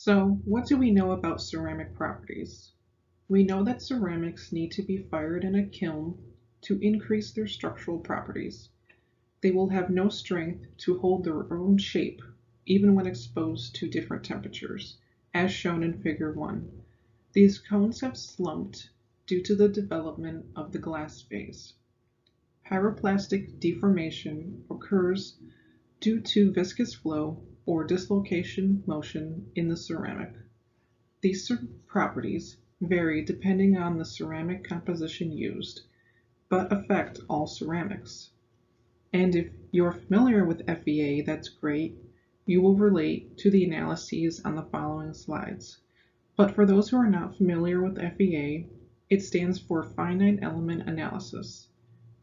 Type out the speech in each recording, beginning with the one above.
So, what do we know about ceramic properties? We know that ceramics need to be fired in a kiln to increase their structural properties. They will have no strength to hold their own shape, even when exposed to different temperatures, as shown in Figure 1. These cones have slumped due to the development of the glass phase. Pyroclastic deformation occurs due to viscous flow or dislocation motion in the ceramic. These properties vary depending on the ceramic composition used, but affect all ceramics. And if you're familiar with FEA, that's great. You will relate to the analyses on the following slides. But for those who are not familiar with FEA, it stands for Finite Element Analysis.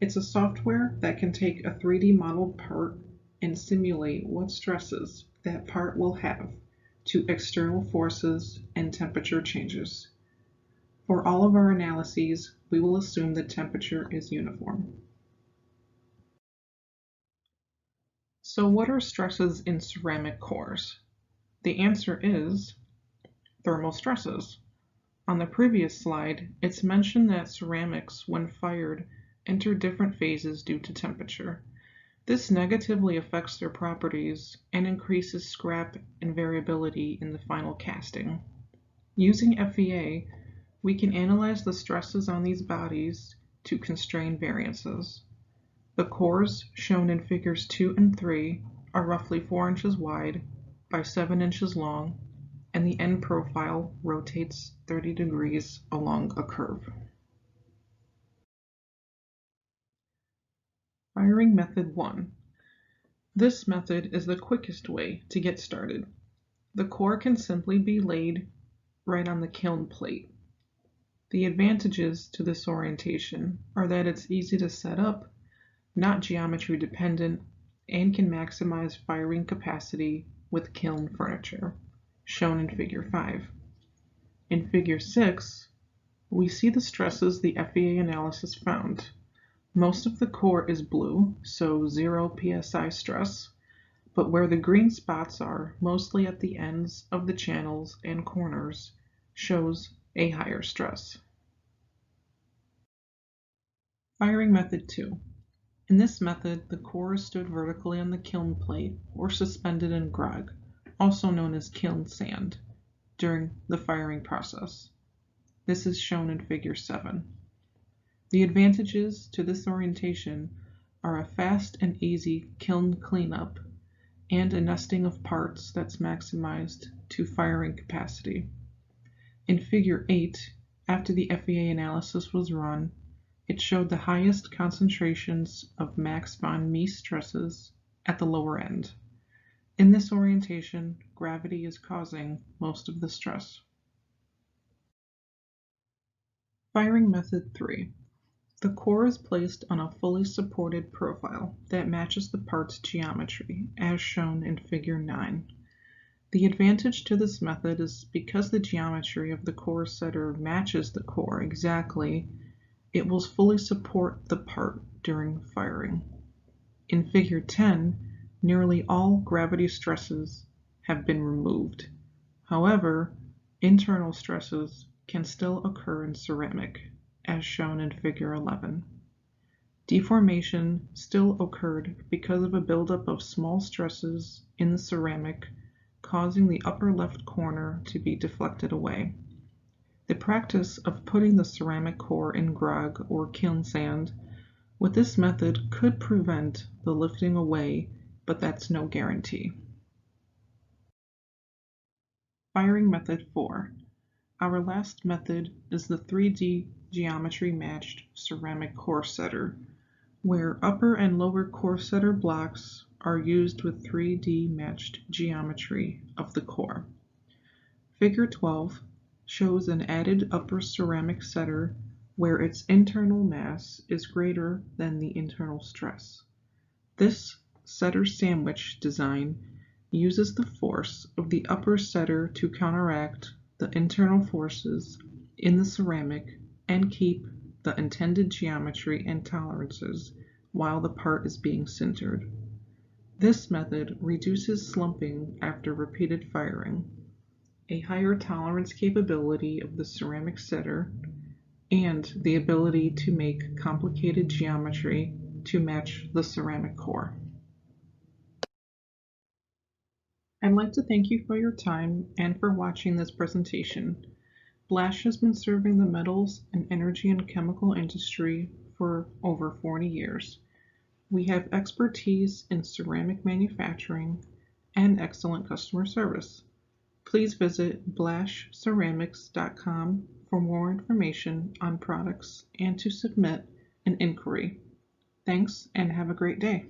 It's a software that can take a 3D modeled part and simulate what stresses that part will have to external forces and temperature changes. For all of our analyses, we will assume the temperature is uniform. So what are stresses in ceramic cores? The answer is thermal stresses. On the previous slide, it's mentioned that ceramics, when fired, enter different phases due to temperature. This negatively affects their properties and increases scrap and variability in the final casting. Using FEA, we can analyze the stresses on these bodies to constrain variances. The cores, shown in figures 2 and 3, are roughly 4 inches wide by 7 inches long, and the end profile rotates 30 degrees along a curve. Firing method 1. This method is the quickest way to get started. The core can simply be laid right on the kiln plate. The advantages to this orientation are that it's easy to set up, not geometry dependent, and can maximize firing capacity with kiln furniture, shown in Figure 5. In Figure 6, we see the stresses the FEA analysis found. Most of the core is blue, so 0 psi stress, but where the green spots are, mostly at the ends of the channels and corners, shows a higher stress. Firing method 2. In this method, the core is stood vertically on the kiln plate or suspended in grog, also known as kiln sand, during the firing process. This is shown in Figure 7. The advantages to this orientation are a fast and easy kiln cleanup and a nesting of parts that's maximized to firing capacity. In Figure 8, after the FEA analysis was run, it showed the highest concentrations of max von Mises stresses at the lower end. In this orientation, gravity is causing most of the stress. Firing method 3. The core is placed on a fully supported profile that matches the part's geometry, as shown in Figure 9. The advantage to this method is because the geometry of the core setter matches the core exactly, it will fully support the part during firing. In Figure 10, nearly all gravity stresses have been removed. However, internal stresses can still occur in ceramic, as shown in Figure 11. Deformation still occurred because of a buildup of small stresses in the ceramic, causing the upper left corner to be deflected away. The practice of putting the ceramic core in grog or kiln sand with this method could prevent the lifting away, but that's no guarantee. Firing method 4. Our last method is the 3D geometry matched ceramic core setter, where upper and lower core setter blocks are used with 3D matched geometry of the core. Figure 12 shows an added upper ceramic setter where its internal mass is greater than the internal stress. This setter sandwich design uses the force of the upper setter to counteract the internal forces in the ceramic and keep the intended geometry and tolerances while the part is being sintered. This method reduces slumping after repeated firing. a higher tolerance capability of the ceramic setter, and the ability to make complicated geometry to match the ceramic core. I'd like to thank you for your time and for watching this presentation. Blash has been serving the metals and energy and chemical industry for over 40 years. We have expertise in ceramic manufacturing and excellent customer service. Please visit blashceramics.com for more information on products and to submit an inquiry. Thanks and have a great day.